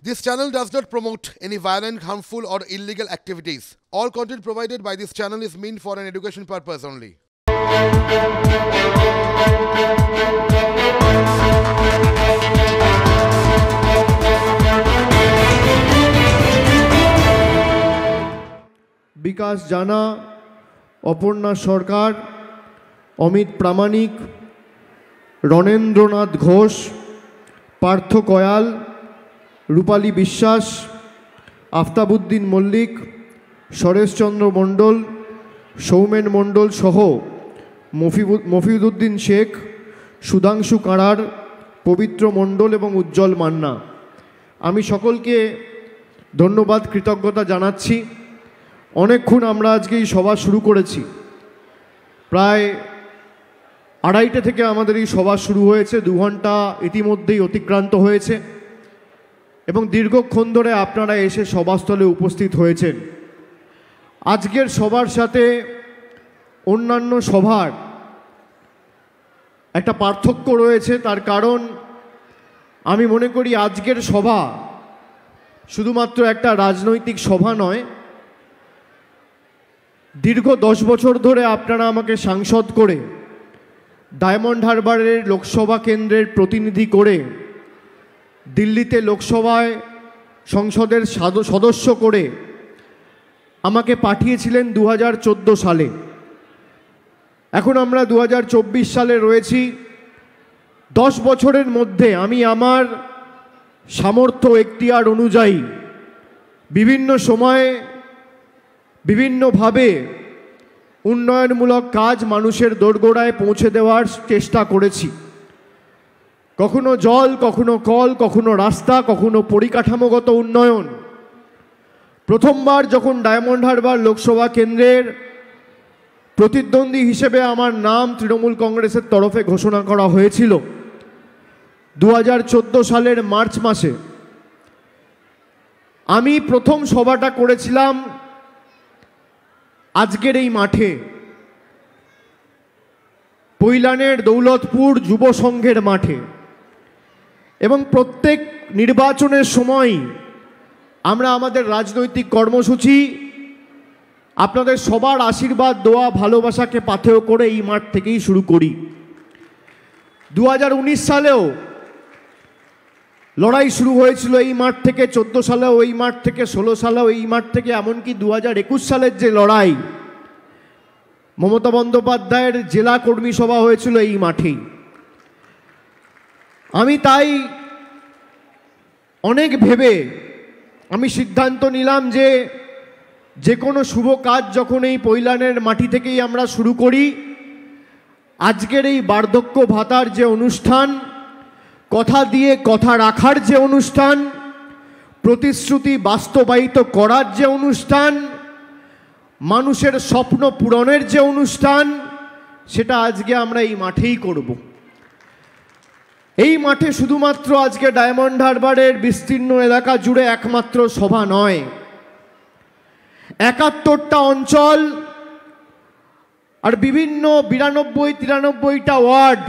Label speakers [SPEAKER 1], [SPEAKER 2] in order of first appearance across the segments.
[SPEAKER 1] This channel does not promote any violent, harmful, or illegal activities. All content provided by this channel is meant for an education purpose only.
[SPEAKER 2] বিকাশ জানা, অপর্ণা সরকার, অমিত প্রামাণিক, রণেন্দ্রনাথ ঘোষ, পার্থ কয়াল, রূপালী বিশ্বাস, আফতাবউদ্দিন মল্লিক, সরেশচন্দ্র মণ্ডল, সৌমেন মণ্ডল সহ মফিদুদ্দিন শেখ, সুধাংশু কাঁড়ার, পবিত্র মণ্ডল এবং উজ্জ্বল মান্না। আমি সকলকে ধন্যবাদ, কৃতজ্ঞতা জানাচ্ছি। অনেকক্ষণ আমরা আজকে এই সভা শুরু করেছি, প্রায় 2:30 থেকে আমাদের এই সভা শুরু হয়েছে। 2 ঘন্টা ইতিমধ্যেই অতিক্রান্ত হয়েছে এবং দীর্ঘক্ষণ ধরে আপনারা এসে সভাস্থলে উপস্থিত হয়েছেন। আজকের সভার সাথে অন্যান্য সভার একটা পার্থক্য রয়েছে। তার কারণ আমি মনে করি আজকের সভা শুধুমাত্র একটা রাজনৈতিক সভা নয়। দীর্ঘ 10 বছর ধরে আপনারা আমাকে সাংসদ করে, ডায়মন্ড হারবারের লোকসভা কেন্দ্রের প্রতিনিধি করে, দিল্লিতে লোকসভায় সংসদের সদস্য করে আমাকে পাঠিয়েছিলেন 2014 সালে। এখন আমরা 2024 সালে রয়েছি। 10 বছরের মধ্যে আমি আমার সামর্থ্য এখতিয়ার অনুযায়ী বিভিন্ন সময়ে বিভিন্নভাবে উন্নয়নমূলক কাজ মানুষের দোরগোড়ায় পৌঁছে দেওয়ার চেষ্টা করেছি। কখনো জল, কখনো কল, কখনো রাস্তা, কখনো পরিকাঠামোগত উন্নয়ন। প্রথমবার যখন ডায়মন্ড হারবার লোকসভা কেন্দ্রের প্রতিদ্বন্দ্বী হিসেবে আমার নাম তৃণমূল কংগ্রেসের তরফে ঘোষণা করা হয়েছিল 2014 সালের মার্চ মাসে, আমি প্রথম সভাটা করেছিলাম আজকের এই মাঠে, পৈলানের দৌলতপুর যুব সংঘের মাঠে। এবং প্রত্যেক নির্বাচনের সময় আমরা আমাদের রাজনৈতিক কর্মসূচি আপনাদের সবার আশীর্বাদ, দোয়া, ভালোবাসাকে পাথেয় করে এই মাঠ থেকেই শুরু করি। 2019 সালেও লড়াই শুরু হয়েছিল এই মাঠ থেকে, 14 সালেও এই মাঠ থেকে, 16 সালেও এই মাঠ থেকে, এমনকি 2021 সালের যে লড়াই, মমতা বন্দ্যোপাধ্যায়ের জেলা কর্মী সভা হয়েছিল এই মাঠেই। আমি তাই অনেক ভেবে আমি সিদ্ধান্ত নিলাম যে কোনো শুভ কাজ যখন এই পৈলানের মাটি থেকেই আমরা শুরু করি, আজকের এই বার্ধক্য ভাতার যে অনুষ্ঠান, কথা দিয়ে কথা রাখার যে অনুষ্ঠান, প্রতিশ্রুতি বাস্তবায়িত করার যে অনুষ্ঠান, মানুষের স্বপ্ন পূরণের যে অনুষ্ঠান, সেটা আজকে আমরা এই মাঠেই করব। এই মাঠে শুধুমাত্র আজকে ডায়মন্ড হারবারের বিস্তীর্ণ এলাকা জুড়ে একমাত্র সভা নয়, 71টা অঞ্চল আর বিভিন্ন 92-93টা ওয়ার্ড,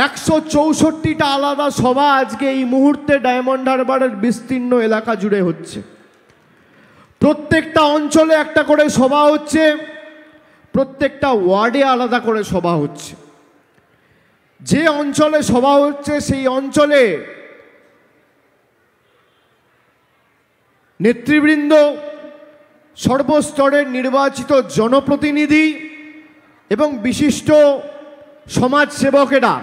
[SPEAKER 2] 164টা আলাদা সভা আজকে এই মুহূর্তে ডায়মন্ড হারবারের বিস্তীর্ণ এলাকা জুড়ে হচ্ছে। প্রত্যেকটা অঞ্চলে একটা করে সভা হচ্ছে, প্রত্যেকটা ওয়ার্ডে আলাদা করে সভা হচ্ছে। যে অঞ্চলে সভা হচ্ছে সেই অঞ্চলে নেতৃবৃন্দ, সর্বস্তরের নির্বাচিত জনপ্রতিনিধি এবং বিশিষ্ট সমাজসেবকেরা,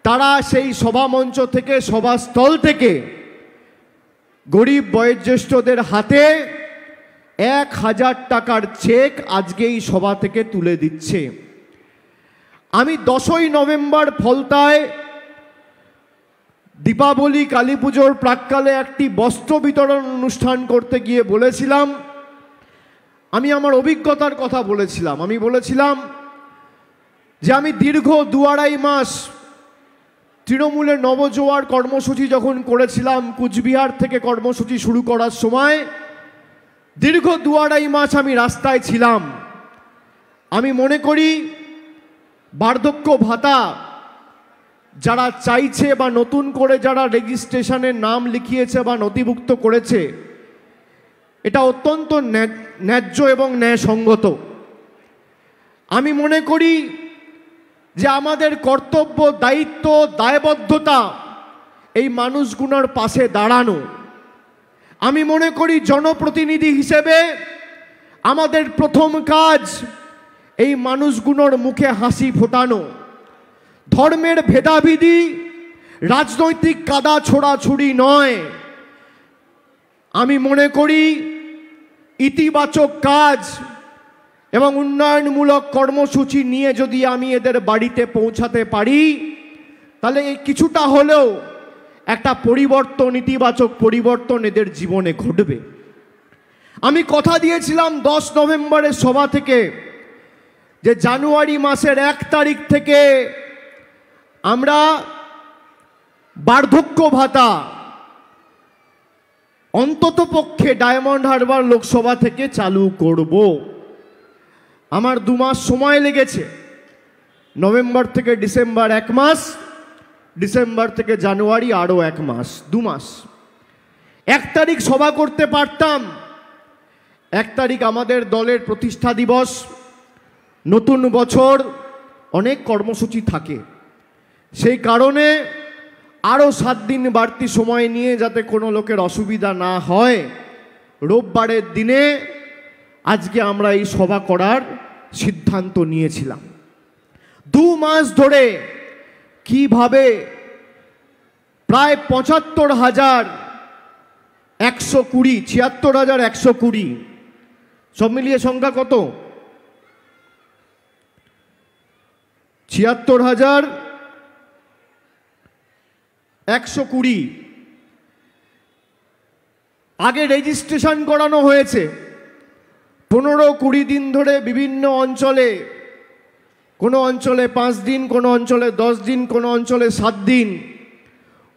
[SPEAKER 2] তারা সেই সভামঞ্চ থেকে, সভাস্থল থেকে গরিব বয়োজ্যেষ্ঠদের হাতে 1000 টাকার চেক আজকে এই সভা থেকে তুলে দিচ্ছে। আমি 10ই নভেম্বর ফলতায় দীপাবলি, কালী পুজোর প্রাক্কালে একটি বস্ত্র বিতরণ অনুষ্ঠান করতে গিয়ে বলেছিলাম, আমি আমার অভিজ্ঞতার কথা বলেছিলাম। আমি বলেছিলাম যে আমি দীর্ঘ 2-2.5 মাস তৃণমূলের নবজোয়ার কর্মসূচি যখন করেছিলাম, কুচবিহার থেকে কর্মসূচি শুরু করার সময় দীর্ঘ 2-2.5 মাস আমি রাস্তায় ছিলাম। আমি মনে করি বার্ধক্য ভাতা যারা চাইছে বা নতুন করে যারা রেজিস্ট্রেশনের নাম লিখিয়েছে বা নথিভুক্ত করেছে, এটা অত্যন্ত ন্যায্য এবং ন্যায়সঙ্গত। আমি মনে করি যে আমাদের কর্তব্য, দায়িত্ব, দায়বদ্ধতা এই মানুষগুলোর পাশে দাঁড়ানো। আমি মনে করি জনপ্রতিনিধি হিসেবে আমাদের প্রথম কাজ এই মানুষগুলোর মুখে হাসি ফোটানো। ধর্মের ভেদাভেদি, রাজনৈতিক কাদা ছোড়াছুড়ি নয়। আমি মনে করি ইতিবাচক কাজ এবং উন্নয়নমূলক কর্মসূচি নিয়ে যদি আমি এদের বাড়িতে পৌঁছাতে পারি, তাহলে এই কিছুটা হলেও একটা পরিবর্তন, ইতিবাচক পরিবর্তন এদের জীবনে ঘটবে। আমি কথা দিয়েছিলাম 10 নভেম্বরের সভা থেকে যে জানুয়ারি মাসের 1 তারিখ থেকে আমরা বার্ধক্য ভাতা অন্ততপক্ষে ডায়মন্ড হারবার লোকসভা থেকে চালু করব। আমার 2 মাস সময় লেগেছে। নভেম্বর থেকে ডিসেম্বর 1 মাস, ডিসেম্বর থেকে জানুয়ারি আরও 1 মাস, 2 মাস। 1 তারিখ সভা করতে পারতাম। 1 তারিখ আমাদের দলের প্রতিষ্ঠা দিবস, নতুন বছর, অনেক কর্মসূচি থাকে। সেই কারণে আরও 7 দিন বাড়তি সময় নিয়ে, যাতে কোনো লোকের অসুবিধা না হয়, রোববারের দিনে আজকে আমরা এই সভা করার সিদ্ধান্ত নিয়েছিলাম। 2 মাস ধরে কিভাবে প্রায় 75,120, 76,120, সব মিলিয়ে সংখ্যা কত? 76,120 আগে রেজিস্ট্রেশন করানো হয়েছে। 15-20 দিন ধরে বিভিন্ন অঞ্চলে, কোনো অঞ্চলে 5 দিন, কোনো অঞ্চলে 10 দিন, কোনো অঞ্চলে 7 দিন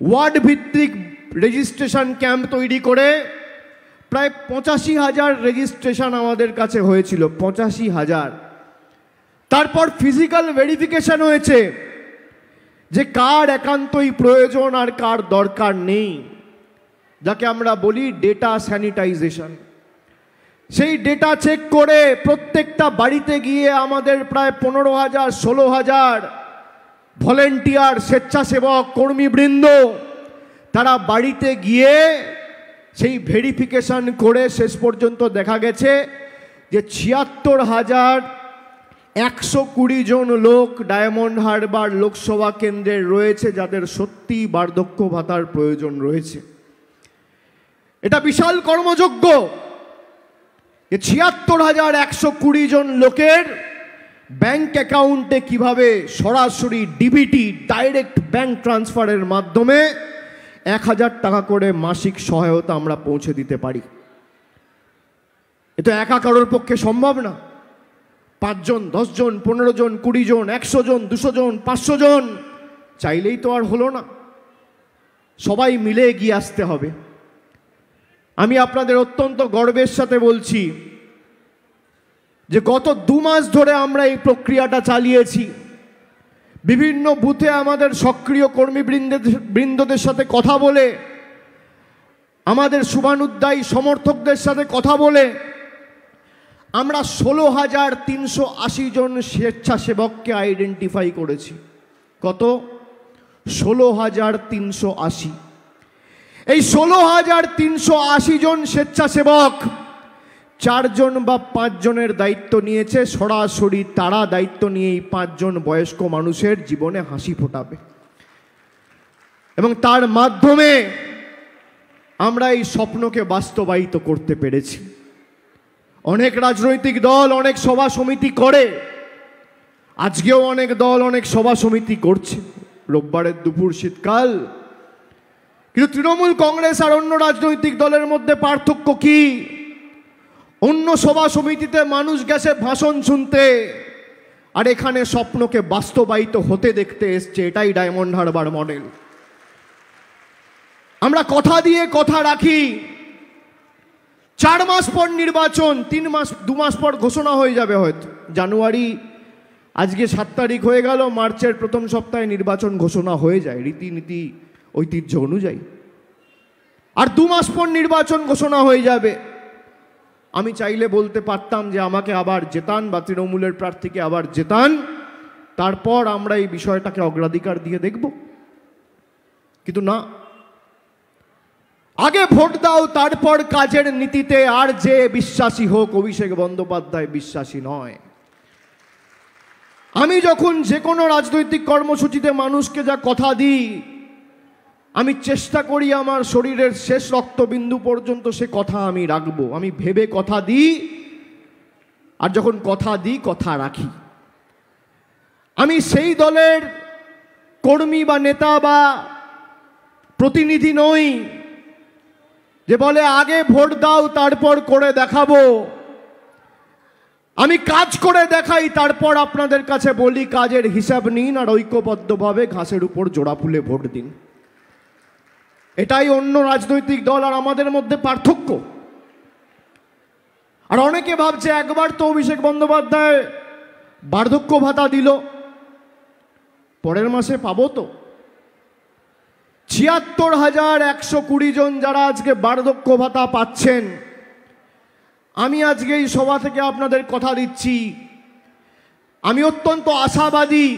[SPEAKER 2] ওয়ার্ড ভিত্তিক রেজিস্ট্রেশন ক্যাম্প তৈরি করে প্রায় 85,000 রেজিস্ট্রেশন আমাদের কাছে হয়েছিল। 85,000। তারপর ফিজিক্যাল ভেরিফিকেশন হয়েছে যে কার একান্তই প্রয়োজন আর কার দরকার নেই, যাকে আমরা বলি ডেটা স্যানিটাইজেশন। সেই ডেটা চেক করে প্রত্যেকটা বাড়িতে গিয়ে আমাদের প্রায় 15,000, 16,000 ভলেন্টিয়ার, স্বেচ্ছাসেবক, কর্মীবৃন্দ, তারা বাড়িতে গিয়ে সেই ভেরিফিকেশন করে শেষ পর্যন্ত দেখা গেছে যে 76,120 জন লোক ডায়মন্ড হারবার লোকসভা কেন্দ্রে রয়েছে যাদের সত্যি বার্ধক্য ভাতার প্রয়োজন রয়েছে। এটা বিশাল কর্মযজ্ঞ। 76,120 জন লোকের ব্যাংক অ্যাকাউন্টে কিভাবে সরাসরি ডিবিটি, ডাইরেক্ট ব্যাংক ট্রান্সফারের মাধ্যমে 1,000 টাকা করে মাসিক সহায়তা আমরা পৌঁছে দিতে পারি। এটা একা কারোর পক্ষে সম্ভব না। 5 জন, 10 জন, 15 জন, 20 জন, 100 জন, 200 জন, 500 জন চাইলেই তো আর হলো না। সবাই মিলে এগিয়ে আসতে হবে। আমি আপনাদের অত্যন্ত গর্বের সাথে বলছি যে গত 2 মাস ধরে আমরা এই প্রক্রিয়াটা চালিয়েছি। বিভিন্ন বুথে আমাদের সক্রিয় কর্মীবৃন্দদের সাথে কথা বলে, আমাদের শুভানুধ্যায়ী সমর্থকদের সাথে কথা বলে আমরা 16,380 জন স্বেচ্ছাসেবককে আইডেন্টিফাই করেছি। কত? 16,380। এই 16,380 জন স্বেচ্ছাসেবক 4 জন বা 5 জনের দায়িত্ব নিয়েছে। সরাসরি তারা দায়িত্ব নিয়ে এই 5 জন বয়স্ক মানুষের জীবনে হাসি ফোটাবে এবং তার মাধ্যমে আমরা এই স্বপ্নকে বাস্তবায়িত করতে পেরেছি। অনেক রাজনৈতিক দল অনেক সভা সমিতি করে, আজকেও অনেক দল অনেক সভা সমিতি করছে। রোববারের দুপুর, শীতকাল। কিন্তু তৃণমূল কংগ্রেস আর অন্য রাজনৈতিক দলের মধ্যে পার্থক্য কি? অন্য সভা সমিতিতে মানুষ গেছে ভাষণ শুনতে, আর এখানে স্বপ্নকে বাস্তবায়িত হতে দেখতে এসছে। এটাই ডায়মন্ড হারবার মডেল। আমরা কথা দিয়ে কথা রাখি। 4 মাস পর নির্বাচন, 2 মাস পর ঘোষণা হয়ে যাবে হয়তো। জানুয়ারি আজকে 7 তারিখ হয়ে গেল, মার্চের প্রথম সপ্তাহে নির্বাচন ঘোষণা হয়ে যায় রীতিনীতি ঐতিহ্য অনুযায়ী। আর 2 মাস পর নির্বাচন ঘোষণা হয়ে যাবে। আমি চাইলে বলতে পারতাম যে আমাকে আবার জেতান বা তৃণমূলের প্রার্থীকে আবার জেতান, তারপর আমরা এই বিষয়টাকে অগ্রাধিকার দিয়ে দেখব। কিন্তু না, আগে ভোট দাও তারপর কাজের নীতিতে আর যে বিশ্বাসী হোক, অভিষেক বন্দ্যোপাধ্যায় বিশ্বাসী নয়। আমি যখন যে কোনো রাজনৈতিক কর্মসূচিতে মানুষকে যা কথা দিই, আমি চেষ্টা করি আমার শরীরের শেষ রক্তবিন্দু পর্যন্ত সে কথা আমি রাখবো। আমি ভেবে কথা দিই, আর যখন কথা দিই কথা রাখি। আমি সেই দলের কর্মী বা নেতা বা প্রতিনিধি নই যে বলে আগে ভোট দাও তারপর করে দেখাবো। আমি কাজ করে দেখাই, তারপর আপনাদের কাছে বলি কাজের হিসাব নিন আর ঐক্যবদ্ধভাবে ঘাসের উপর জোড়া ফুলে ভোট দিন। এটাই অন্য রাজনৈতিক দল আর আমাদের মধ্যে পার্থক্য। আর অনেকে ভাবছে একবার তো অভিষেক বন্দ্যোপাধ্যায় বার্ধক্য ভাতা দিল, পরের মাসে পাবো তো। ৭৬,১২০ জন যারা আজকে বার্ধক্য ভাতা পাচ্ছেন, আমি আজকে এই সভা থেকে আপনাদের কথা দিচ্ছি, আমি অত্যন্ত আশাবাদী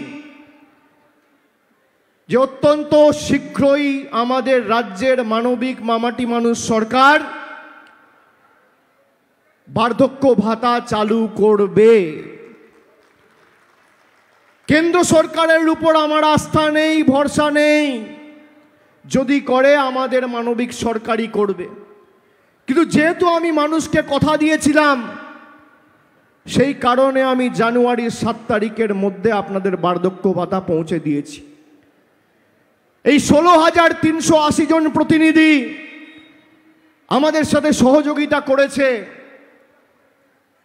[SPEAKER 2] যে অত্যন্ত শীঘ্রই আমাদের রাজ্যের মানবিক মামাটি মানুষ সরকার বার্ধক্য ভাতা চালু করবে। কেন্দ্র সরকারের উপর আমার আস্থা নেই, ভরসা নেই। যদি করে আমাদের মানবিক সরকারই করবে। কিন্তু যেহেতু আমি মানুষকে কথা দিয়েছিলাম, সেই কারণে আমি জানুয়ারির 7 তারিখের মধ্যে আপনাদের বার্ধক্য ভাতা পৌঁছে দিয়েছি। এই 16,380 জন প্রতিনিধি আমাদের সাথে সহযোগিতা করেছে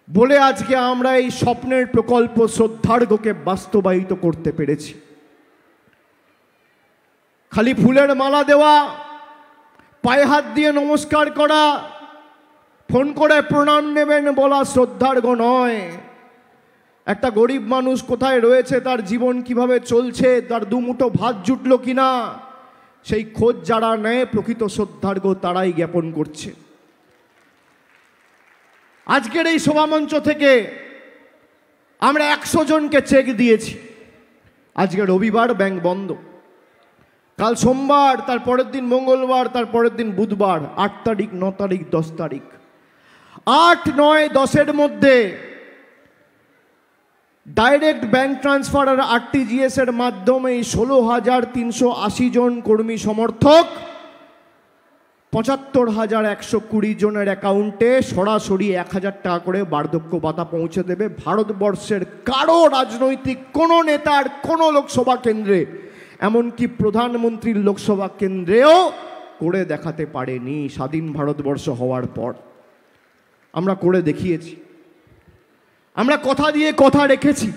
[SPEAKER 2] বলে আজকে আমরা এই স্বপ্নের প্রকল্প শ্রদ্ধার্ঘ্যকে বাস্তবায়িত করতে পেরেছি। খালি ফুলের মালা দেওয়া, পায়ে হাত দিয়ে নমস্কার করা, ফোন করে প্রণাম নেবেন বলা শ্রদ্ধার্ঘ্য নয়। একটা গরিব মানুষ কোথায় রয়েছে, তার জীবন কিভাবে চলছে, তার দুমুঠো ভাত জুটল কিনা, সেই খোঁজ যারা নেয় প্রকৃত শ্রদ্ধার্ঘ্য তারাই জ্ঞাপন করছে। আজকের এই সভামঞ্চ থেকে আমরা 100 জনকে চেক দিয়েছি। আজকে রবিবার, ব্যাংক বন্ধ। কাল সোমবার, তার পরের দিন মঙ্গলবার, তার পরের দিন বুধবার, 8 তারিখ, 9 তারিখ, 10 তারিখ, 8, 9, 10-এর মধ্যে ডাইরেক্ট ব্যাংক ট্রান্সফার আর আরটিজিএস এর মাধ্যমে 16,380 জন কর্মী সমর্থক 75,120 জনের অ্যাকাউন্টে সরাসরি 1,000 টাকা করে বার্ধক্য ভাতা পৌঁছে দেবে। ভারতবর্ষের কারো রাজনৈতিক কোনো নেতার কোনো লোকসভা কেন্দ্রে, এমনকি প্রধানমন্ত্রীর লোকসভা কেন্দ্রেও করে দেখাতে পারেনি স্বাধীন ভারতবর্ষ হওয়ার পর। আমরা করে দেখিয়েছি। আমরা কথা দিয়ে কথা রেখেছি।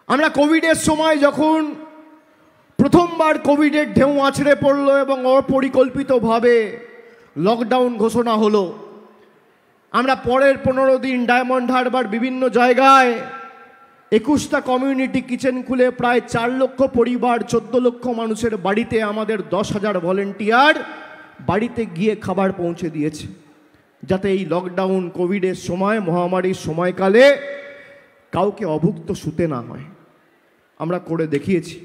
[SPEAKER 2] আমরা কোভিডের সময় যখন প্রথমবার কোভিডের ঢেউ আছড়ে পড়ল এবং অপরিকল্পিতভাবে লকডাউন ঘোষণা হলো, আমরা পরের 15 দিন ডায়মন্ড হারবার বিভিন্ন জায়গায় 21টা কমিউনিটি কিচেন খুলে প্রায় 4 লক্ষ পরিবার, 14 লক্ষ মানুষের বাড়িতে আমাদের 10,000 ভলেন্টিয়ার বাড়িতে গিয়ে খাবার পৌঁছে দিয়েছে, যাতে এই লকডাউন কোভিডের সময়, মহামারীর সময়কালে কাউকে অভুক্ত শুতে না হয়। আমরা করে দেখিয়েছি।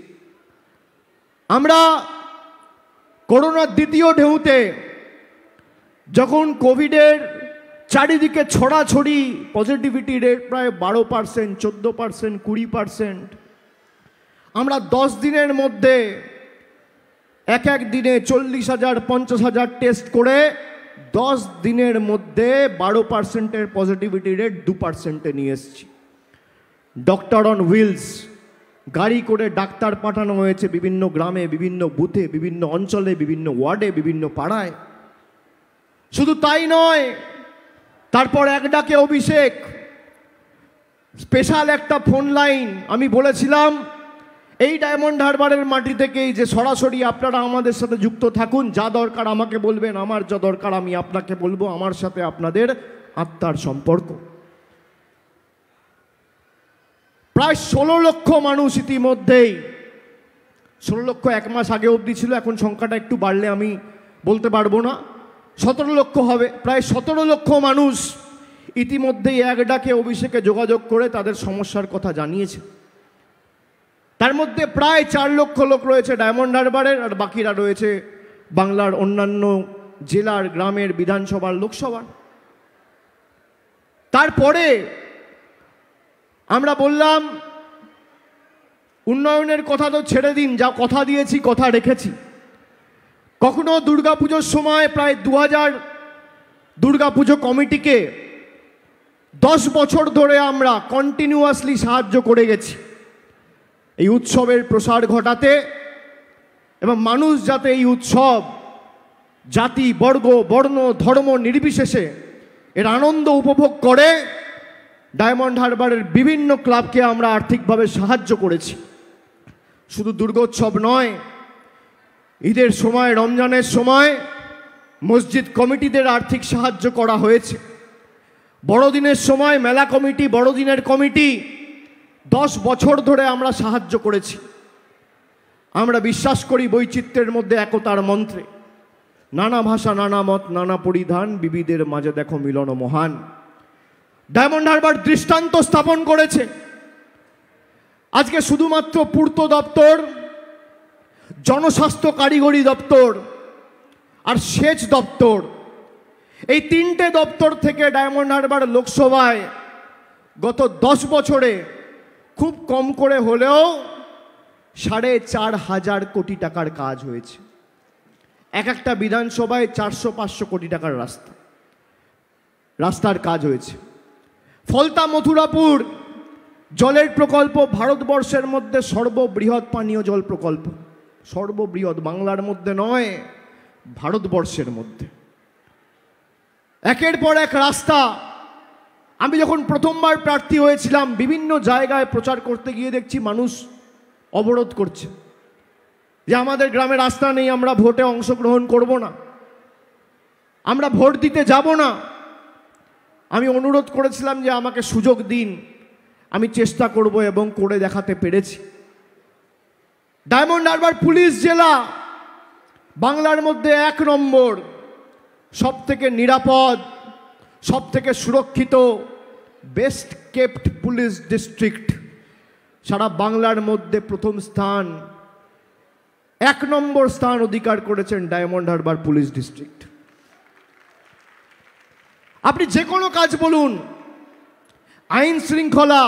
[SPEAKER 2] আমরা করোনার দ্বিতীয় ঢেউতে যখন কোভিডের চারিদিকে ছড়াছড়ি, পজিটিভিটি রেট প্রায় 12%, 14%, 20%, আমরা 10 দিনের মধ্যে এক দিনে 40,000, 50,000 টেস্ট করে 10 দিনের মধ্যে 12%-এর পজিটিভিটি রেট 2%-এ নিয়ে এসেছি। ডক্টর অন হুইলস, গাড়ি করে ডাক্তার পাঠানো হয়েছে বিভিন্ন গ্রামে, বিভিন্ন বুথে, বিভিন্ন অঞ্চলে, বিভিন্ন ওয়ার্ডে, বিভিন্ন পাড়ায়। শুধু তাই নয়, তারপর এক ডাকে অভিষেক, স্পেশাল একটা ফোন লাইন। আমি বলেছিলাম এই ডায়মন্ড হারবারের মাটি থেকেই যে সরাসরি আপনারা আমাদের সাথে যুক্ত থাকুন, যা দরকার আমাকে বলবেন, আমার যা দরকার আমি আপনাকে বলবো, আমার সাথে আপনাদের আত্মার সম্পর্ক। প্রায় 16 লক্ষ মানুষ ইতিমধ্যেই, 16 লক্ষ এক মাস আগে অবধি ছিল, এখন সংখ্যাটা একটু বাড়লে আমি বলতে পারবো না, 17 লক্ষ হবে। প্রায় 17 লক্ষ মানুষ ইতিমধ্যেই এক ডাকে অভিষেকে যোগাযোগ করে তাদের সমস্যার কথা জানিয়েছে। তার মধ্যে প্রায় 4 লক্ষ লোক রয়েছে ডায়মন্ড হারবারের, আর বাকিরা রয়েছে বাংলার অন্যান্য জেলার, গ্রামের, বিধানসভার, লোকসভার। তারপরে আমরা বললাম উন্নয়নের কথা তো ছেড়ে দিন, যা কথা দিয়েছি কথা রেখেছি। কখনো দুর্গাপুজোর সময় প্রায় 2000 দুর্গাপুজো কমিটিকে 10 বছর ধরে আমরা কন্টিনিউয়াসলি সাহায্য করে গেছি এই উৎসবের প্রসার ঘটাতে, এবং মানুষ যাতে এই উৎসব জাতি, বর্গ, বর্ণ, ধর্ম নির্বিশেষে এর আনন্দ উপভোগ করে, ডায়মন্ড হারবারের বিভিন্ন ক্লাবকে আমরা আর্থিকভাবে সাহায্য করেছি। শুধু দুর্গোৎসব নয়, ঈদের সময়, রমজানের সময় মসজিদ কমিটিদের আর্থিক সাহায্য করা হয়েছে। বড়দিনের সময় মেলা কমিটি, বড়দিনের কমিটি 10 বছর ধরে আমরা সাহায্য করেছি। আমরা বিশ্বাস করি বৈচিত্র্যের মধ্যে একতার মন্ত্রে। নানা ভাষা, নানা মত, নানা পরিধান, বিবিধের মাঝে দেখো মিলন মহান। ডায়মন্ড হারবার দৃষ্টান্ত স্থাপন করেছে। আজকে শুধুমাত্র পূর্ত দপ্তর, জনস্বাস্থ্য কারিগরি দপ্তর আর সেচ দপ্তর, এই 3টে দপ্তর থেকে ডায়মন্ড হারবার লোকসভায় গত 10 বছরে খুব কম করে হলেও 4,500 কোটি টাকার কাজ হয়েছে। এক একটা বিধানসভায় 400-500 কোটি টাকার রাস্তার কাজ হয়েছে। ফলতা মথুরাপুর জলের প্রকল্প ভারতবর্ষের মধ্যে সর্ববৃহৎ পানীয় জল প্রকল্প, সর্ববৃহৎ, বাংলার মধ্যে নয়, ভারতবর্ষের মধ্যে। একের পর এক রাস্তা। আমি যখন প্রথমবার প্রার্থী হয়েছিলাম, বিভিন্ন জায়গায় প্রচার করতে গিয়ে দেখছি মানুষ অবরোধ করছে যে আমাদের গ্রামে রাস্তা নেই, আমরা ভোটে অংশগ্রহণ করব না, আমরা ভোট দিতে যাব না। আমি অনুরোধ করেছিলাম যে আমাকে সুযোগ দিন, আমি চেষ্টা করব, এবং করে দেখাতে পেরেছি। ডায়মন্ড হারবার পুলিশ জেলা বাংলার মধ্যে 1 নম্বর, সব থেকে নিরাপদ, সব থেকে সুরক্ষিত, বেস্ট কেপ্ট পুলিশ ডিস্ট্রিক্ট, সারা বাংলার মধ্যে প্রথম স্থান, 1 নম্বর স্থান অধিকার করেছেন ডায়মন্ড হারবার পুলিশ ডিস্ট্রিক্ট। আপনি যে কোনো কাজ বলুন, আইন শৃঙ্খলা,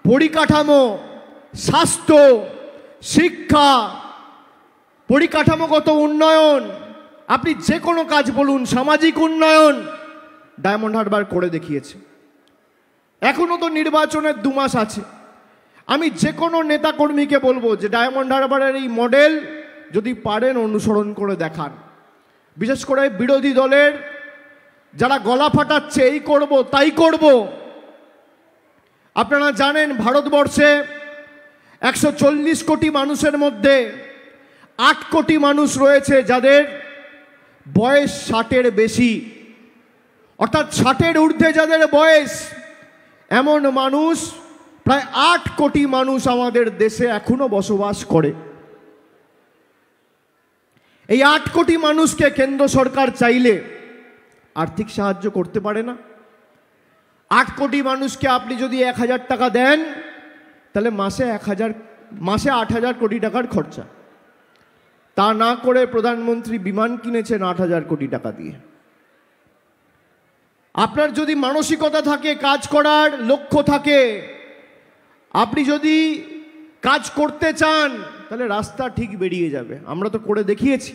[SPEAKER 2] পরিকাঠামো, স্বাস্থ্য, শিক্ষা, পরিকাঠামোগত উন্নয়ন, আপনি যে কোনো কাজ বলুন, সামাজিক উন্নয়ন, ডায়মন্ড হারবার করে দেখিয়েছে। এখনো তো নির্বাচনের 2 মাস আছে। আমি যে কোনো নেতাকর্মীকে বলবো যে ডায়মন্ড হারবারের এই মডেল যদি পারেন অনুসরণ করে দেখান। বিশেষ করে বিরোধী দলের যারা গলা ফাটাচ্ছে, এই করব তাই করব। আপনারা জানেন ভারতবর্ষে 140 কোটি মানুষের মধ্যে 8 কোটি মানুষ রয়েছে যাদের বয়স 60-এর বেশি, অর্থাৎ 60-এর ঊর্ধ্বে যাদের বয়স, এমন মানুষ প্রায় 8 কোটি মানুষ আমাদের দেশে এখনো বসবাস করে। এই 8 কোটি মানুষকে কেন্দ্র সরকার চাইলে আর্থিক সাহায্য করতে পারে না। 8 কোটি মানুষকে আপনি যদি 1000 টাকা দেন, তাহলে মাসে 8,000 কোটি টাকার খরচা। তা না করে প্রধানমন্ত্রী বিমান কিনেছেন 8,000 কোটি টাকা দিয়ে। আপনার যদি মানসিকতা থাকে, কাজ করার লক্ষ্য থাকে, আপনি যদি কাজ করতে চান, তাহলে রাস্তা ঠিক বেরিয়ে যাবে। আমরা তো করে দেখিয়েছি।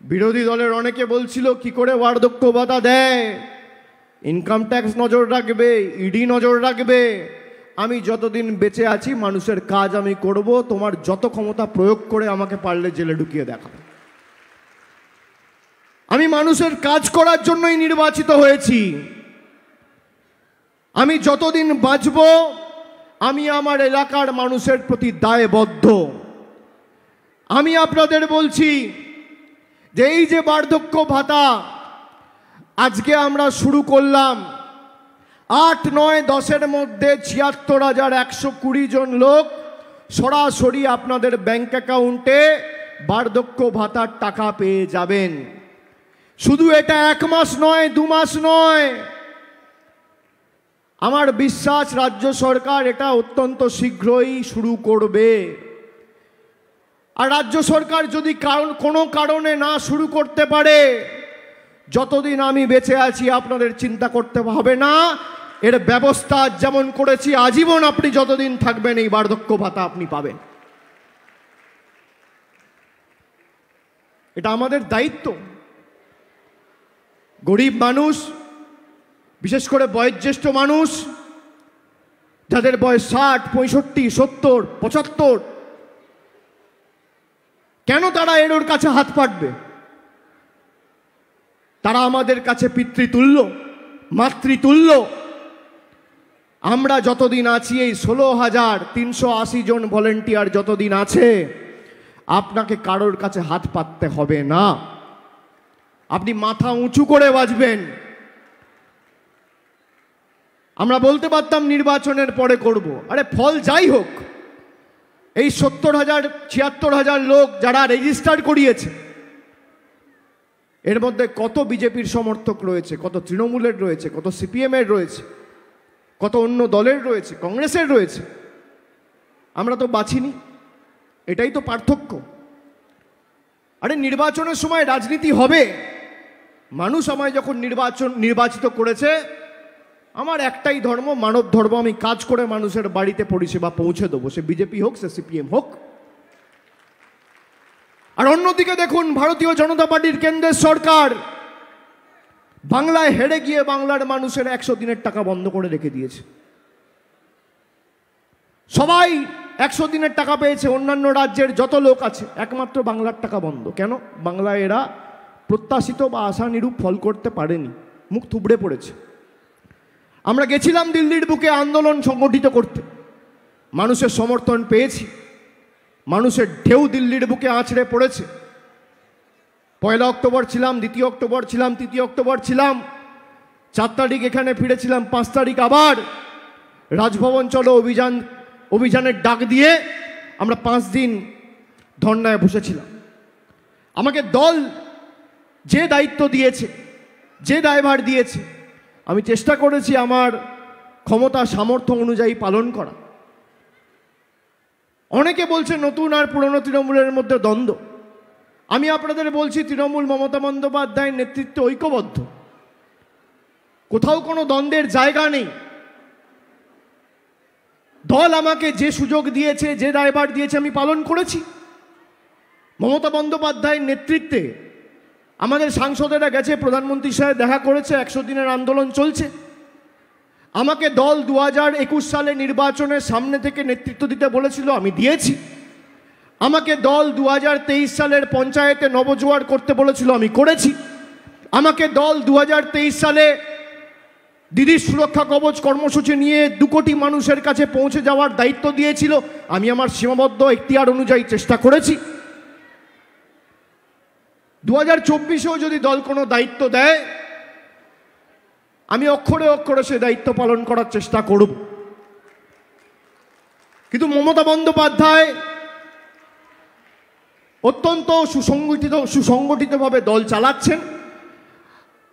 [SPEAKER 2] বিরোধী দলের অনেকে বলছিল কি করে বার্ধক্য ভাতা দেয়, ইনকাম ট্যাক্স নজর রাখবে, ইডি নজর রাখবে। আমি যতদিন বেঁচে আছি মানুষের কাজ আমি করব, তোমার যত ক্ষমতা প্রয়োগ করে আমাকে পারলে জেলে ঢুকিয়ে দেখাবে। আমি মানুষের কাজ করার জন্যই নির্বাচিত হয়েছি। আমি যতদিন বাঁচব আমি আমার এলাকার মানুষের প্রতি দায়বদ্ধ। আমি আপনাদের বলছি যে এই যে বার্ধক্য ভাতা আজকে আমরা শুরু করলাম, 8, 9, 10-এর মধ্যে 76,120 জন লোক সরাসরি আপনাদের ব্যাংক অ্যাকাউন্টে বার্ধক্য ভাতার টাকা পেয়ে যাবেন। শুধু এটা 1 মাস নয়, 2 মাস নয়, আমার বিশ্বাস রাজ্য সরকার এটা অত্যন্ত শীঘ্রই শুরু করবে। আর রাজ্য সরকার যদি কোনো কারণে না শুরু করতে পারে, যতদিন আমি বেঁচে আছি আপনাদের চিন্তা করতে হবে না, এর ব্যবস্থা যেমন করেছি আজীবন আপনি যতদিন থাকবেন এই বার্ধক্য ভাতা আপনি পাবেন। এটা আমাদের দায়িত্ব। গরিব মানুষ, বিশেষ করে বয়োজ্যেষ্ঠ মানুষ যাদের বয়স 60, 65, 70, 75, কেন তারা এর কাছে হাত পাতবে? তারা আমাদের কাছে পিতৃতুল্য, মাতৃতুল্য। আমরা যতদিন আছি, এই 16,380 জন ভলেন্টিয়ার যতদিন আছে, আপনাকে কারোর কাছে হাত পাততে হবে না। আপনি মাথা উঁচু করে বাঁচবেন। আমরা বলতে পারতাম নির্বাচনের পরে করব, আরে ফল যাই হোক, এই 70,000, 76,000 লোক যারা রেজিস্টার করিয়েছে, এর মধ্যে কত বিজেপির সমর্থক রয়েছে, কত তৃণমূলের রয়েছে, কত সিপিএমের রয়েছে, কত অন্য দলের রয়েছে, কংগ্রেসের রয়েছে। আমরা তো বাছিনি, এটাই তো পার্থক্য। আরে নির্বাচনের সময় রাজনীতি হবে। মানুষ আমায় যখন নির্বাচিত করেছে, আমার একটাই ধর্ম, মানব ধর্ম। আমি কাজ করে মানুষের বাড়িতে পরিষেবা পৌঁছে দেবো, সে বিজেপি হোক, সে সিপিএম হোক। আর অন্যদিকে দেখুন, ভারতীয় জনতা পার্টির কেন্দ্রের সরকার বাংলায় হেরে গিয়ে বাংলার মানুষের 100 দিনের টাকা বন্ধ করে রেখে দিয়েছে। সবাই 100 দিনের টাকা পেয়েছে, অন্যান্য রাজ্যের যত লোক আছে, একমাত্র বাংলার টাকা বন্ধ। কেন? বাংলায় এরা প্রত্যাশিত বা আশানুরূপ ফল করতে পারেনি, মুখ থুবড়ে পড়েছে। আমরা গেছিলাম দিল্লির বুকে আন্দোলন সংগঠিত করতে, মানুষের সমর্থন পেয়েছি, মানুষের ঢেউ দিল্লির বুকে আছড়ে পড়েছে। 1 অক্টোবর ছিলাম, 2 অক্টোবর ছিলাম, 3 অক্টোবর ছিলাম, 4 তারিখ এখানে ফিরেছিলাম, 5 তারিখ আবার রাজভবন চলো অভিযানের ডাক দিয়ে আমরা 5 দিন ধর্নায় বসেছিলাম। আমাকে দল যে দায়িত্ব দিয়েছে, যে দায়ভার দিয়েছে, আমি চেষ্টা করেছি আমার ক্ষমতা সামর্থ্য অনুযায়ী পালন করা। অনেকে বলছে নতুন আর পুরনো তৃণমূলের মধ্যে দ্বন্দ্ব। আমি আপনাদের বলছি, তৃণমূল মমতা বন্দ্যোপাধ্যায়ের নেতৃত্বে ঐক্যবদ্ধ, কোথাও কোনো দ্বন্দ্বের জায়গা নেই। দল আমাকে যে সুযোগ দিয়েছে, যে দায়ভার দিয়েছে, আমি পালন করেছি। মমতা বন্দ্যোপাধ্যায়ের নেতৃত্বে আমাদের সাংসদেরা গেছে, প্রধানমন্ত্রীর সাথে দেখা করেছে, 100 দিনের আন্দোলন চলছে। আমাকে দল 2021 সালে নির্বাচনের সামনে থেকে নেতৃত্ব দিতে বলেছিল, আমি দিয়েছি। আমাকে দল 2023 সালের পঞ্চায়েতে নবজোয়ার করতে বলেছিল, আমি করেছি। আমাকে দল 2023 সালে দিদির সুরক্ষা কবচ কর্মসূচি নিয়ে 2 কোটি মানুষের কাছে পৌঁছে যাওয়ার দায়িত্ব দিয়েছিল, আমি আমার সীমাবদ্ধ এখতিয়ার অনুযায়ী চেষ্টা করেছি। 2024-এও যদি দল কোনো দায়িত্ব দেয়, আমি অক্ষরে অক্ষরে সে দায়িত্ব পালন করার চেষ্টা করব। কিন্তু মমতা বন্দ্যোপাধ্যায় অত্যন্ত সুসংগঠিতভাবে দল চালাচ্ছেন।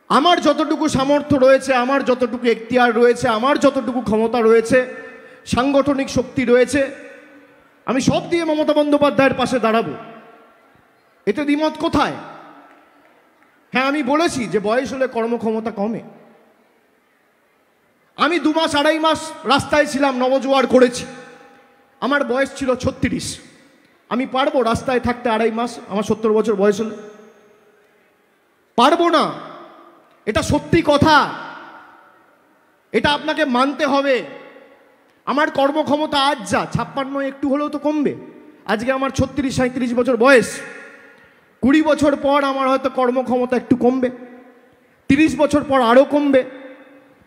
[SPEAKER 2] আমার যতটুকু সামর্থ্য রয়েছে, আমার যতটুকু এখতিয়ার রয়েছে, আমার যতটুকু ক্ষমতা রয়েছে, সাংগঠনিক শক্তি রয়েছে, আমি সব দিয়ে মমতা বন্দ্যোপাধ্যায়ের পাশে দাঁড়াবো। এতে দ্বিমত কোথায়? হ্যাঁ, আমি বলেছি যে বয়স হলে কর্মক্ষমতা কমে। আমি 2 মাস 2.5 মাস রাস্তায় ছিলাম, নবজোয়ার করেছি, আমার বয়স ছিল 36। আমি পারবো রাস্তায় থাকতে 2.5 মাস? আমার 70 বছর বয়স হলে পারবো না। এটা সত্যি কথা, এটা আপনাকে মানতে হবে। আমার কর্মক্ষমতা আজ যা 56, একটু হলেও তো কমবে। আজকে আমার 36-37 বছর বয়স, 20 বছর পর আমার হয়তো কর্মক্ষমতা একটু কমবে, 30 বছর পর আরও কমবে,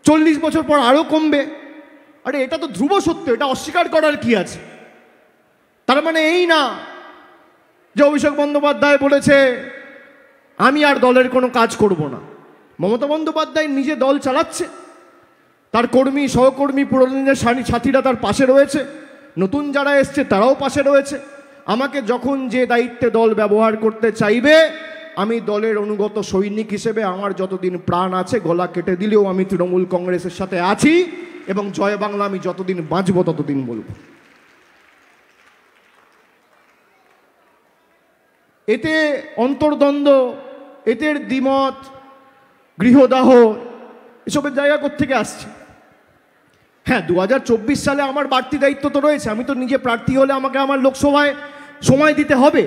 [SPEAKER 2] 40 বছর পর আরও কমবে। আরে এটা তো ধ্রুব সত্য, এটা অস্বীকার করার কি আছে? তার মানে এই না যে অভিষেক বন্দ্যোপাধ্যায় বলেছে আমি আর দলের কোনো কাজ করব না। মমতা বন্দ্যোপাধ্যায় নিজে দল চালাচ্ছে, তার কর্মী সহকর্মী পুরনো সাথীরা তার পাশে রয়েছে, নতুন যারা এসছে তারাও পাশে রয়েছে। আমাকে যখন যে দায়িত্বে দল ব্যবহার করতে চাইবে, আমি দলের অনুগত সৈনিক হিসেবে আমার যতদিন প্রাণ আছে, গলা কেটে দিলেও আমি তৃণমূল কংগ্রেসের সাথে আছি, এবং জয় বাংলা আমি যতদিন বাঁচব ততদিন বলবো। এতে অন্তর্দ্বন্দ্ব, এদের দ্বিমত, গৃহদাহ, এসবের জায়গা কোত্থেকে আসছে? হ্যাঁ, 2024 সালে আমার বাড়তি দায়িত্ব তো রয়েছে। আমি তো নিজে প্রার্থী হলে আমাকে আমার লোকসভায় সময় দিতে হবে।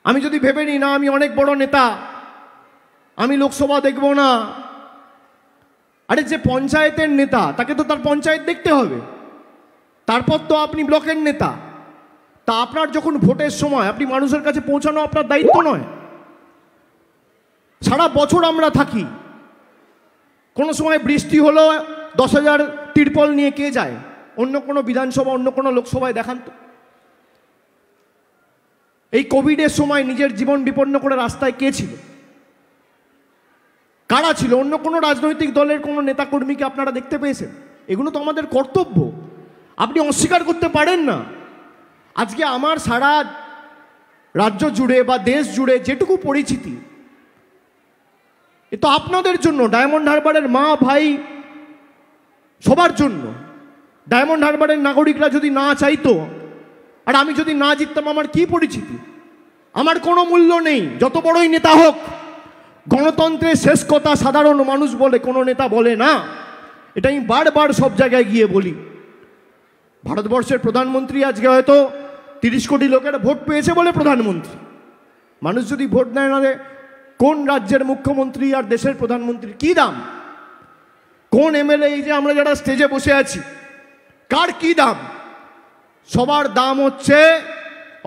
[SPEAKER 2] আমি যদি ভেবে নিই না আমি অনেক বড় নেতা, আমি লোকসভা দেখব না, আরে যে পঞ্চায়েতের নেতা তাকে তো তার পঞ্চায়েত দেখতে হবে, তারপর তো আপনি ব্লকের নেতা। তা আপনার যখন ভোটের সময় আপনি মানুষের কাছে পৌঁছানো আপনার দায়িত্ব নয়? সারা বছর আমরা থাকি, কোনো সময় বৃষ্টি হলো 10,000 তিরপল নিয়ে কে যায়? অন্য কোনো বিধানসভা, অন্য কোনো লোকসভায় দেখান তো। এই কোভিডের সময় নিজের জীবন বিপন্ন করে রাস্তায় কে ছিল? কারা ছিল? অন্য কোনো রাজনৈতিক দলের কোনো নেতাকর্মীকে আপনারা দেখতে পেয়েছেন? এগুলো তো আমাদের কর্তব্য, আপনি অস্বীকার করতে পারেন না। আজকে আমার সারা রাজ্য জুড়ে বা দেশ জুড়ে যেটুকু পরিচিতি, এ তো আপনাদের জন্য, ডায়মন্ড হারবারের মা ভাই সবার জন্য। ডায়মন্ড হারবারের নাগরিকরা যদি না চাইতো, আর আমি যদি না জিততাম, আমার কি পরিচিতি? আমার কোনো মূল্য নেই, যত বড়ই নেতা হোক। গণতন্ত্রের শেষ কথা সাধারণ মানুষ বলে, কোনো নেতা বলে না। এটা আমি বারবার সব জায়গায় গিয়ে বলি। ভারতবর্ষের প্রধানমন্ত্রী আজকে হয়তো 30 কোটি লোকের ভোট পেয়েছে বলে প্রধানমন্ত্রী। মানুষ যদি ভোট দেয় না, কোন রাজ্যের মুখ্যমন্ত্রী আর দেশের প্রধানমন্ত্রীর কি দাম? কোন এমএলএ, এই যে আমরা যারা স্টেজে বসে আছি, কার কি দাম? সবার দাম হচ্ছে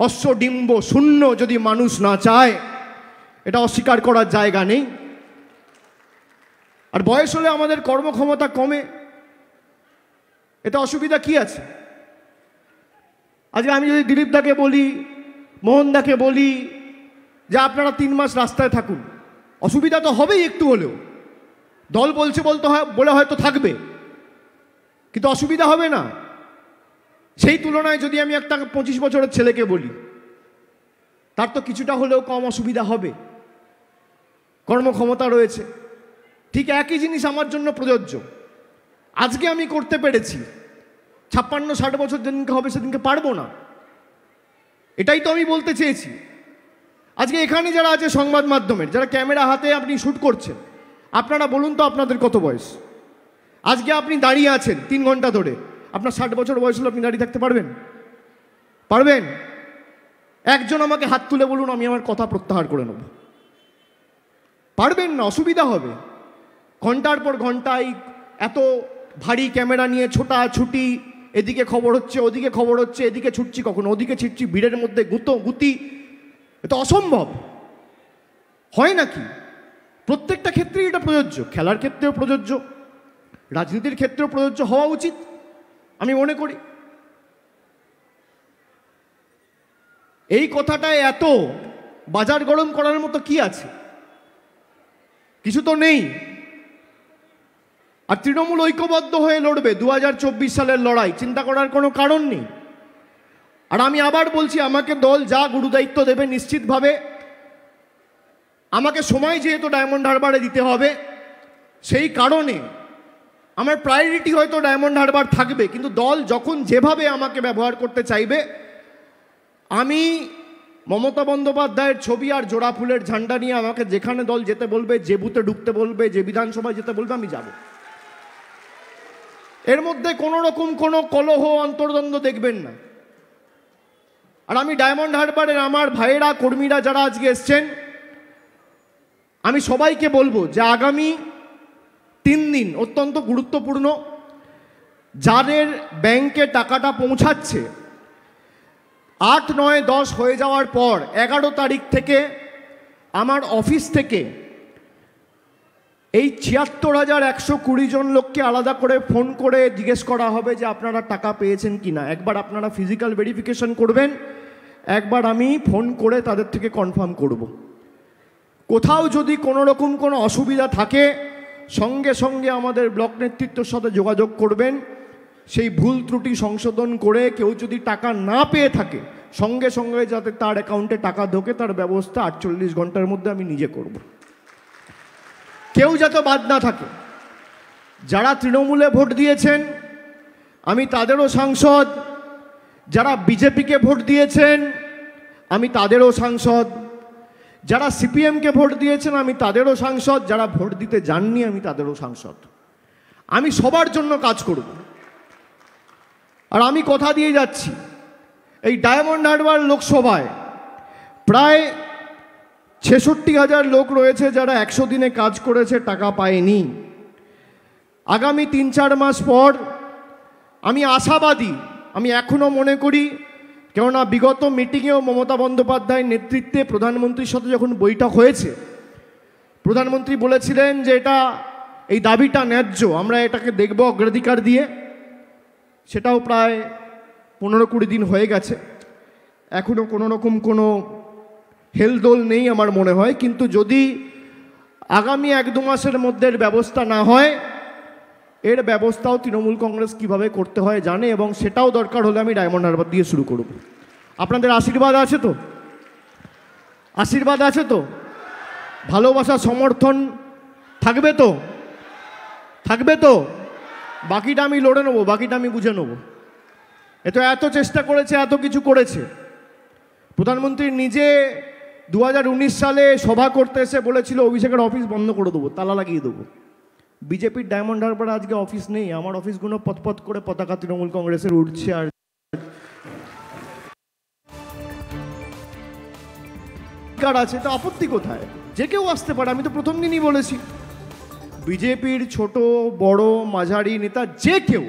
[SPEAKER 2] অশ্বডিম্ব শূন্য। যদি মানুষ না চায়, এটা অস্বীকার করার জায়গা নেই। আর বয়স হলে আমাদের কর্মক্ষমতা কমে, এটা অসুবিধা কি আছে? আজকে আমি যদি দিলীপ দাকে বলি, মোহন দাকে বলি যে আপনারা 3 মাস রাস্তায় থাকুন, অসুবিধা তো হবেই একটু হলেও। দল বলছে বলে হয়তো থাকবে, কিন্তু অসুবিধা হবে না। সেই তুলনায় যদি আমি একটা 25 বছরের ছেলেকে বলি, তার তো কিছুটা হলেও কম অসুবিধা হবে, কর্মক্ষমতা রয়েছে। ঠিক একই জিনিস আমার জন্য প্রযোজ্য। আজকে আমি করতে পেরেছি, 56-60 বছর যেদিনকে হবে সেদিনকে পারবো না। এটাই তো আমি বলতে চেয়েছি। আজকে এখানে যারা আছে সংবাদ মাধ্যমের, যারা ক্যামেরা হাতে আপনি শ্যুট করছেন, আপনারা বলুন তো আপনাদের কত বয়স? আজকে আপনি দাঁড়িয়ে আছেন 3 ঘন্টা ধরে, আপনার 60 বছর বয়স হলে আপনি দাঁড়িয়ে থাকতে পারবেন? পারবেন? একজন আমাকে হাত তুলে বলুন, আমি আমার কথা প্রত্যাহার করে নেব। পারবেন না, অসুবিধা হবে। ঘন্টার পর ঘন্টায় এত ভারী ক্যামেরা নিয়ে ছোটাছুটি, এদিকে খবর হচ্ছে, ওদিকে খবর হচ্ছে, এদিকে ছুটছি, কখনো ওদিকে ছিটছি, ভিড়ের মধ্যে গুতি, এটা অসম্ভব। হয় নাকি? প্রত্যেকটা ক্ষেত্রেই এটা প্রযোজ্য, খেলার ক্ষেত্রেও প্রযোজ্য, রাজনীতির ক্ষেত্রেও প্রযোজ্য হওয়া উচিত আমি মনে করি। এই কথাটায় এত বাজার গরম করার মতো কি আছে? কিছু তো নেই। আর তৃণমূল ঐক্যবদ্ধ হয়ে লড়বে 2024 সালের লড়াই, চিন্তা করার কোনো কারণ নেই। আর আমি আবার বলছি, আমাকে দল যা গুরুদায়িত্ব দেবে নিশ্চিতভাবে, আমাকে সময় যেহেতু ডায়মন্ড হারবারে দিতে হবে, সেই কারণে আমার প্রায়োরিটি হয়তো ডায়মন্ড হারবার থাকবে। কিন্তু দল যখন যেভাবে আমাকে ব্যবহার করতে চাইবে, আমি মমতা বন্দ্যোপাধ্যায়ের ছবি আর জোড়া ফুলের ঝান্ডা নিয়ে আমাকে যেখানে দল যেতে বলবে, যে বুথে ঢুকতে বলবে, যে বিধানসভায় যেতে বলবে, আমি যাব। এর মধ্যে কোনো রকম কোনো কলহ অন্তর্দ্বন্দ্ব দেখবেন না। আর আমি ডায়মন্ড হারবারের আমার ভাইয়েরা, কর্মীরা যারা আজকে এসছেন, আমি সবাইকে বলবো যে আগামী 3 দিন অত্যন্ত গুরুত্বপূর্ণ। যাদের ব্যাংকে টাকাটা পৌঁছাচ্ছে, 8, 9, 10 হয়ে যাওয়ার পর 11 তারিখ থেকে আমার অফিস থেকে এই 76,120 জন লোককে আলাদা করে ফোন করে জিজ্ঞেস করা হবে যে আপনারা টাকা পেয়েছেন কি না। একবার আপনারা ফিজিক্যাল ভেরিফিকেশন করবেন, একবার আমি ফোন করে তাদের থেকে কনফার্ম করব। কোথাও যদি কোনো রকম কোনো অসুবিধা থাকে, সঙ্গে সঙ্গে আমাদের ব্লক নেতৃত্বের সাথে যোগাযোগ করবেন। সেই ভুল ত্রুটি সংশোধন করে কেউ যদি টাকা না পেয়ে থাকে সঙ্গে সঙ্গে যাতে তার অ্যাকাউন্টে টাকা ঢোকে তার ব্যবস্থা 48 ঘন্টার মধ্যে আমি নিজে করব। কেউ যাতে বাদ না থাকে। যারা তৃণমূলে ভোট দিয়েছেন আমি তাদেরও সাংসদ, যারা বিজেপিকে ভোট দিয়েছেন আমি তাদেরও সাংসদ, যারা সিপিএমকে ভোট দিয়েছেন আমি তাদেরও সাংসদ, যারা ভোট দিতে যাননি আমি তাদেরও সাংসদ। আমি সবার জন্য কাজ করব। আর আমি কথা দিয়ে যাচ্ছি, এই ডায়মন্ড হারবার লোকসভায় প্রায় 66,000 লোক রয়েছে যারা 100 দিনে কাজ করেছে, টাকা পায়নি। আগামী 3-4 মাস পর আমি আশাবাদী, আমি এখনও মনে করি, কেননা বিগত মিটিংয়েও মমতা বন্দ্যোপাধ্যায়ের নেতৃত্বে প্রধানমন্ত্রীর সাথে যখন বৈঠক হয়েছে প্রধানমন্ত্রী বলেছিলেন যে এই দাবিটা ন্যায্য, আমরা এটাকে দেখব অগ্রাধিকার দিয়ে। সেটাও প্রায় 15-20 দিন হয়ে গেছে, এখনও কোনো রকম কোনো হেলদোল নেই আমার মনে হয়। কিন্তু যদি আগামী 1-2 মাসের মধ্যে এর ব্যবস্থা না হয়, এর ব্যবস্থাও তৃণমূল কংগ্রেস কিভাবে করতে হয় জানে, এবং সেটাও দরকার হলে আমি ডায়মন্ড হারবার দিয়ে শুরু করব। আপনাদের আশীর্বাদ আছে তো? আশীর্বাদ আছে তো? ভালোবাসা সমর্থন থাকবে তো? থাকবে তো? বাকিটা আমি লড়ে নেবো, বাকিটা আমি বুঝে নেবো। এত চেষ্টা করেছে, এত কিছু করেছে। প্রধানমন্ত্রী নিজে 2019 সালে সভা করতে এসে বলেছিল অভিষেকের অফিস বন্ধ করে দেবো, তালা লাগিয়ে দেবো। বিজেপির ডায়মন্ড হারবারে আজকে অফিস নেই, আমার অফিসগুলো পথ করে পতাকা তৃণমূল কংগ্রেসের উঠছে। আর আছে তো আপত্তি কোথায়? যে কেউ আসতে পারে, আমি তো প্রথম দিনই বলেছি। বিজেপির ছোট বড় মাঝারি নেতা যে কেউ,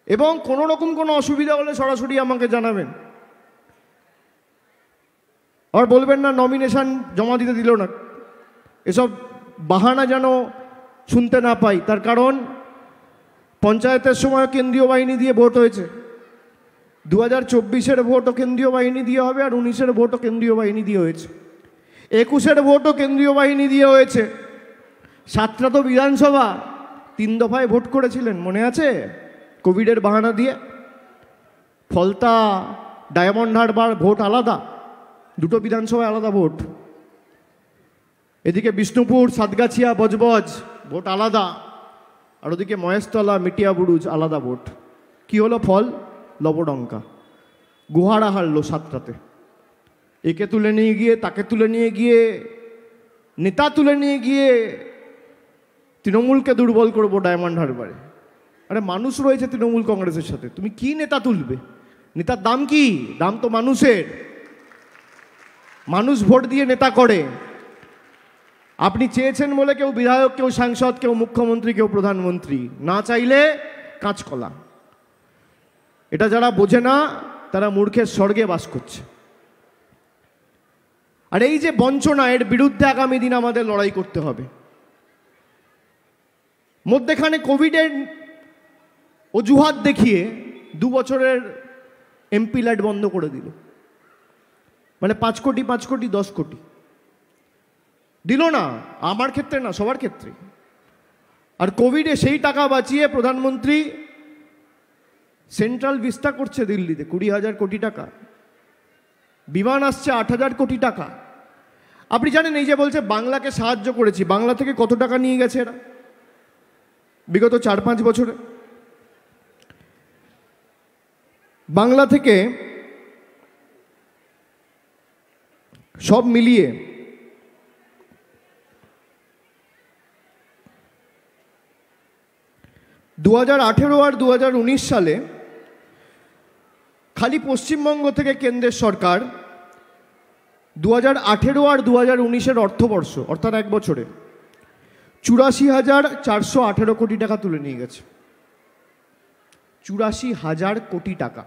[SPEAKER 2] এবং কোনো রকম কোনো অসুবিধা হলে সরাসরি আমাকে জানাবেন। আর বলবেন না নমিনেশন জমা দিতে দিল না, এসব বাহানা যেন শুনতে না পাই। তার কারণ পঞ্চায়েতের সময় কেন্দ্রীয় বাহিনী দিয়ে ভোট হয়েছে, 2024-এর ভোটও কেন্দ্রীয় বাহিনী দিয়ে হবে, আর 19-এর ভোটও কেন্দ্রীয় বাহিনী দিয়ে হয়েছে, 21-এর ভোটও কেন্দ্রীয় বাহিনী দিয়ে হয়েছে। 7টা তো বিধানসভা 3 দফায় ভোট করেছিলেন, মনে আছে? কোভিডের বাহানা দিয়ে। ফলতা, ডায়মন্ড হারবার ভোট আলাদা, 2টো বিধানসভায় আলাদা ভোট। এদিকে বিষ্ণুপুর, সাতগাছিয়া, বজবজ ভোট আলাদা, আর ওদিকে মহেশতলা, মিটিয়া বুরুজ আলাদা ভোট। কি হলো ফল? লবডঙ্কা। গুহারা হারলো 7টাতে। একে তুলে নিয়ে গিয়ে, তাকে তুলে নিয়ে গিয়ে, নেতা তুলে নিয়ে গিয়ে তৃণমূলকে দুর্বল করবো ডায়মন্ড হারবারে। আরে মানুষ রয়েছে তৃণমূল কংগ্রেসের সাথে, তুমি কি নেতা তুলবে? নেতার দাম কি? দাম তো মানুষের। মানুষ ভোট দিয়ে নেতা করে। আপনি চেয়েছেন বলে কেউ বিধায়ক, কেউ সাংসদ, কেউ মুখ্যমন্ত্রী, কেউ প্রধানমন্ত্রী, না চাইলে কাঁচকলা। এটা যারা বোঝে না তারা মূর্খের স্বর্গে বাস করছে। আর এই যে বঞ্চনা, এর বিরুদ্ধে আগামী দিন আমাদের লড়াই করতে হবে। মধ্যেখানে কোভিডের অজুহাত দেখিয়ে 2 বছরের এমপি ল্যাড বন্ধ করে দিল, মানে 5 কোটি 10 কোটি দিল না। আমার ক্ষেত্রে না, সবার ক্ষেত্রে। আর কোভিডে সেই টাকা বাঁচিয়ে প্রধানমন্ত্রী সেন্ট্রাল ভিস্টা করছে দিল্লিতে 20,000 কোটি টাকা, বিমান আসছে 8,000 কোটি টাকা। আপনি জানেন, এই যে বলছে বাংলাকে সাহায্য করেছি, বাংলা থেকে কত টাকা নিয়ে গেছে এরা বিগত 4-5 বছরে? বাংলা থেকে সব মিলিয়ে 2018 আর 2019 সালে খালি পশ্চিমবঙ্গ থেকে কেন্দ্রের সরকার 2018 আর 2019-এর অর্থবর্ষ, অর্থাৎ 1 বছরে 84,418 কোটি টাকা তুলে নিয়ে গেছে। 84,000 কোটি টাকা।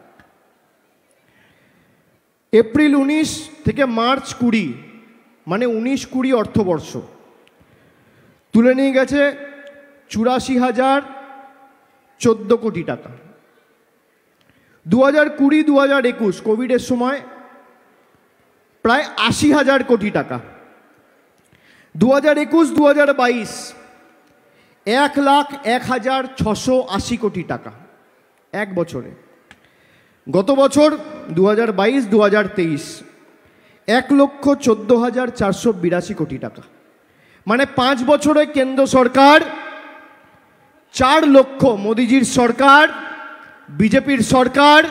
[SPEAKER 2] এপ্রিল 19 থেকে মার্চ 20, মানে 19-20 অর্থবর্ষ তুলে নিয়ে গেছে 84,014 কোটি টাকা। 2020-2021 কোভিডের সময় প্রায় 80,000 কোটি টাকা। 2021-2022 1,01,680 কোটি টাকা এক বছরে। গত বছর 2022-2023 1,14,482 কোটি টাকা। মানে 5 বছরে কেন্দ্র সরকার 4 লক্ষ, মোদিজির সরকার, বিজেপির সরকার,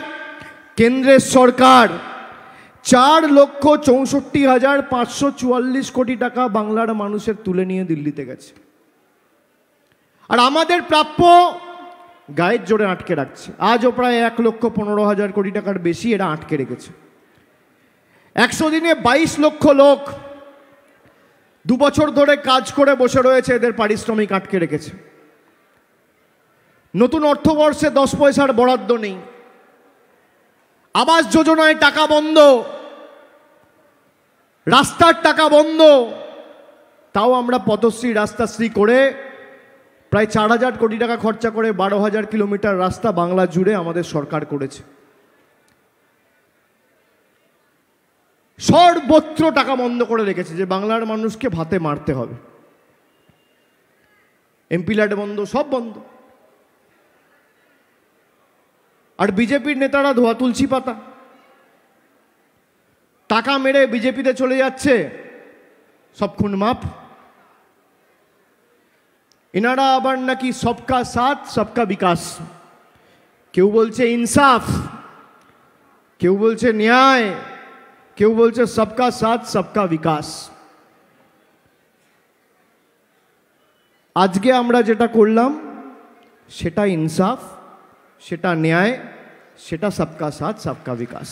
[SPEAKER 2] কেন্দ্রের সরকার 4,64,544 কোটি টাকা বাংলার মানুষের তুলে নিয়ে দিল্লিতে গেছে। আর আমাদের প্রাপ্য গায়ের জোরে আটকে রাখছে। আজও প্রায় 1,15,000 কোটি টাকার বেশি এরা আটকে রেখেছে। 100 দিনে 22 লক্ষ লোক 2 বছর ধরে কাজ করে বসে রয়েছে, এদের পারিশ্রমিক আটকে রেখেছে। নতুন অর্থবর্ষে 10 পয়সার বরাদ্দ নেই। আবাস যোজনায় টাকা বন্ধ, রাস্তার টাকা বন্ধ। তাও আমরা পথশ্রী, রাস্তাশ্রী করে প্রায় 4,000 কোটি টাকা খরচা করে 12,000 কিলোমিটার রাস্তা বাংলা জুড়ে আমাদের সরকার করেছে। সর্বত্র টাকা বন্ধ করে রেখেছে যে বাংলার মানুষকে ভাতে মারতে হবে। এমপি ল্যাড বন্ধ, সব বন্ধ। আর বিজেপির নেতারা ধোয়া তুলসী পাতা, টাকা মেরে বিজেপিতে চলে যাচ্ছে, সব খুন মাপ। এনারা আবার নাকি সবকা সাথ সবকা বিকাশ, কেউ বলছে ইনসাফ, কেউ বলছে ন্যায়, কেউ বলছে সবকা সাথ সবকা বিকাশ। আজকে আমরা যেটা করলাম সেটা ইনসাফ, সেটা ন্যায়, সেটা সবকা সাথ সবকা বিকাশ।